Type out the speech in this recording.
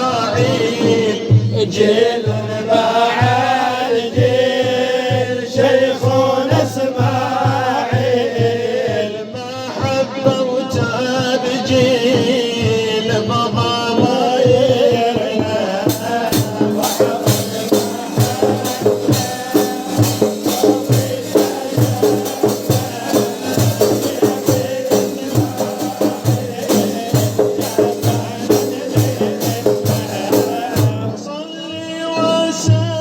اسماعيل جيل بعد جيل شيخنا اسماعيل محبة وتبجيل بضمايرنا صلي وسلم